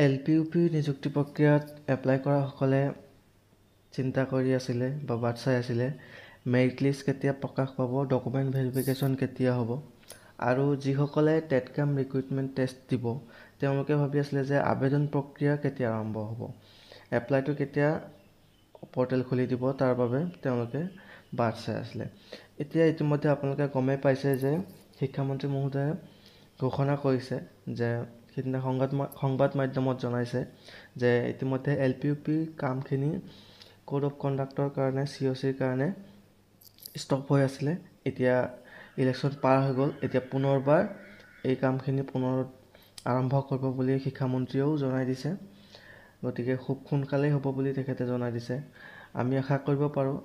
LPUP নিযুক্তি প্ৰক্ৰিয়াত apply কৰা সকলে চিন্তা কৰি আছিলে বা বাট চাই আছিলে মেৰিট লিষ্ট কেতিয়া প্ৰকাশ পাব, ডকুমেণ্ট ভেৰিফিকেশ্যন কেতিয়া হ'ব, আৰু যিসকলে টেটকাম ৰিক্ৰুইটমেণ্ট টেষ্ট দিব তেওঁলোকে ভাবি আছিলে যে আবেদন প্ৰক্ৰিয়া কেতিয়া আৰম্ভ হ'ব, এপ্লাইটো কেতিয়া পৰ্টেল খুলি দিব, তাৰ বাবে তেওঁলোকে বাট চাই আছিলে। এতিয়া ইতিমধ্যে আপোনালোকে গমেই পাইছে যে শিক্ষামন্ত্ৰী মহোদয়ে ঘোষণা কৰিছে যে সিদিনা সংবাদ মাধ্যমত জনাইছে যে ইতিমধ্যে LPUP কামখিনি কোড অফ কণ্ডাক্টৰ কাৰণে COCৰ কাৰণে ষ্টপ হৈ আছিলে। এতিয়া ইলেকশ্যন পাৰ হৈ গ'ল, এতিয়া পুনৰবাৰ এই কামখিনি পুনৰ আৰম্ভ কৰিব বুলি শিক্ষামন্ত্ৰীয়েও জনাই দিছে। গতিকে খুব সোনকালেই হ'ব বুলি তেখেতে জনাই দিছে। আমি আশা কৰিব পাৰোঁ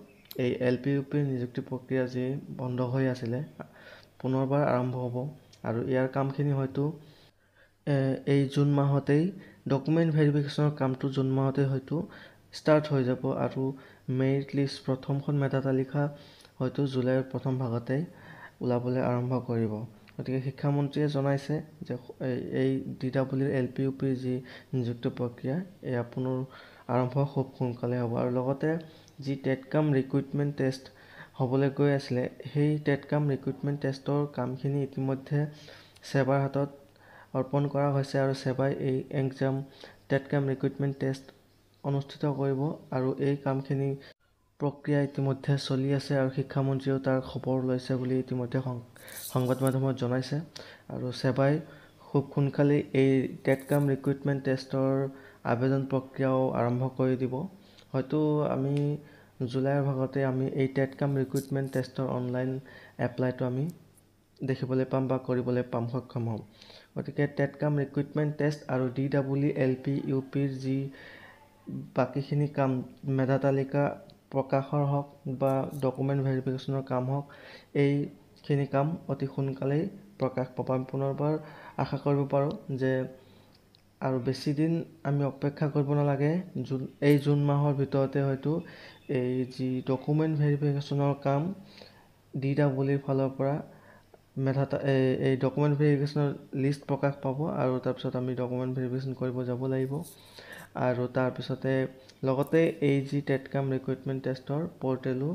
এই LPUP নিযুক্তি প্ৰক্ৰিয়া যি বন্ধ হৈ আছিলে পুনৰবাৰ আৰম্ভ হ'ব, আৰু ইয়াৰ কামখিনি হয়তো এই জুন মাহতেই ডকুমেণ্ট ভেৰিফিকেশ্যনৰ কামটো জুন মাহতেই হয়তো ষ্টাৰ্ট হৈ যাব, আৰু মেৰিট লিষ্ট প্ৰথমখন মেধা তালিকা হয়তো জুলাইৰ প্ৰথম ভাগতেই ওলাবলৈ আৰম্ভ কৰিব। গতিকে শিক্ষামন্ত্ৰীয়ে জনাইছে যে এই DWৰ LPUP যি নিযুক্তি প্ৰক্ৰিয়া এয়া পুনৰ আৰম্ভ খুব সোনকালে হ'ব, আৰু লগতে যি টেটকাম ৰিক্ৰুইটমেণ্ট টেষ্ট হ'বলৈ গৈ আছিলে সেই টেটকাম ৰিক্ৰুইটমেণ্ট টেষ্টৰ কামখিনি ইতিমধ্যে সেৱাৰ হাতত অৰ্পণ কৰা হৈছে, আৰু সেৱাই এই এক্সাম টেটকাম ৰিক্ৰুইটমেণ্ট টেষ্ট অনুষ্ঠিত কৰিব, আৰু এই কামখিনি প্ৰক্ৰিয়া ইতিমধ্যে চলি আছে, আৰু শিক্ষামন্ত্ৰীয়েও তাৰ খবৰ লৈছে বুলি ইতিমধ্যে সংবাদ মাধ্যমত জনাইছে। আৰু সেৱাই খুব সোনকালেই এই টেটকাম ৰিক্ৰুইটমেণ্ট টেষ্টৰ আবেদন প্ৰক্ৰিয়াও আৰম্ভ কৰি দিব। হয়তো আমি জুলাইৰ ভাগতে আমি এই টেটকাম ৰিক্ৰুইটমেণ্ট টেষ্টৰ অনলাইন এপ্লাইটো আমি দেখিবলৈ পাম বা কৰিবলৈ পাম, সক্ষম হ'ম। গতিকে টেটকাম ৰিক্ৰুইটমেণ্ট টেষ্ট আৰু DWE LPUPৰ যি বাকীখিনি কাম মেধা তালিকা প্ৰকাশৰ হওক বা ডকুমেণ্ট ভেৰিফিকেশ্যনৰ কাম হওক, এইখিনি কাম অতি সোনকালেই প্ৰকাশ পাব। আমি পুনৰবাৰ আশা কৰিব পাৰোঁ যে আৰু বেছি দিন আমি অপেক্ষা কৰিব নালাগে, এই জুন মাহৰ ভিতৰতে হয়তো এই যি ডকুমেণ্ট ভেৰিফিকেশ্যনৰ কাম DWEৰ ফালৰ পৰা এই ডকুমেণ্ট ভেৰিফিকেশ্যনৰ লিষ্ট প্ৰকাশ পাব, আৰু তাৰপিছত আমি ডকুমেণ্ট ভেৰিফিকেশ্যন কৰিব যাব লাগিব, আৰু তাৰপিছতে লগতে এই যি টেটকাম ৰিক্ৰুইটমেণ্ট টেষ্টৰ পৰ্টেলো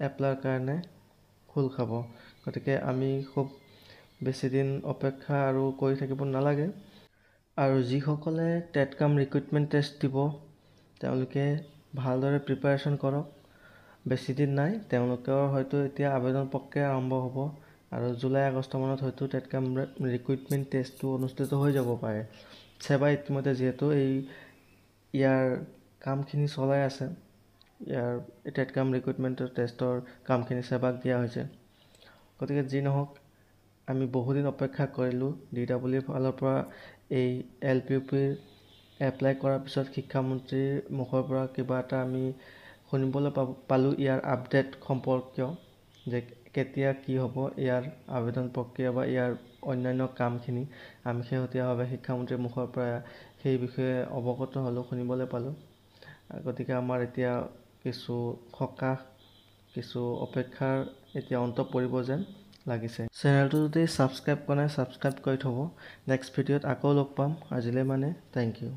এপ্লাইৰ কাৰণে খোল খাব। গতিকে আমি খুব বেছি দিন অপেক্ষা আৰু কৰি থাকিব নালাগে, আৰু যিসকলে টেটকাম ৰিক্ৰুইটমেণ্ট টেষ্ট দিব তেওঁলোকে ভালদৰে প্ৰিপাৰেশ্যন কৰক। বেছি দিন নাই, তেওঁলোকৰ হয়তো এতিয়া আবেদন প্ৰক্ৰিয়া আৰম্ভ হ'ব, আৰু জুলাই আগষ্ট মানত হয়তো টেটকাম ৰিক্ৰুইটমেণ্ট টেষ্টটো অনুষ্ঠিত হৈ যাব পাৰে। সেৱাই ইতিমধ্যে যিহেতু ইয়াৰ কামখিনি চলাই আছে, ইয়াৰ টেটকাম ৰিক্ৰুইটমেণ্ট টেষ্টৰ কামখিনি সেৱাক দিয়া হৈছে। গতিকে যি নহওক, আমি বহুদিন অপেক্ষা কৰিলোঁ। DWEৰ ফালৰ পৰা এই LPUPৰ এপ্লাই কৰাৰ পিছত শিক্ষামন্ত্ৰীৰ মুখৰ পৰা কিবা এটা আমি শুনিবলৈ পালোঁ ইয়াৰ আপডেট সম্পৰ্কীয়, যে কেতিয়া কি হ'ব ইয়াৰ আবেদন প্ৰক্ৰিয়া বা ইয়াৰ অন্যান্য কামখিনি আমি শেহতীয়াভাৱে শিক্ষামন্ত্ৰীৰ মুখৰ পৰা সেই বিষয়ে অৱগত হ'লোঁ, শুনিবলৈ পালোঁ। গতিকে আমাৰ এতিয়া কিছু সকাহ, কিছু অপেক্ষাৰ এতিয়া অন্ত পৰিব যেন লাগিছে। চেনেলটো যদি ছাবস্ক্ৰাইব কৰা নাই ছাবস্ক্ৰাইব কৰি থ'ব। নেক্সট ভিডিঅ'ত আকৌ লগ পাম। আজিলৈ মানে থেংক ইউ।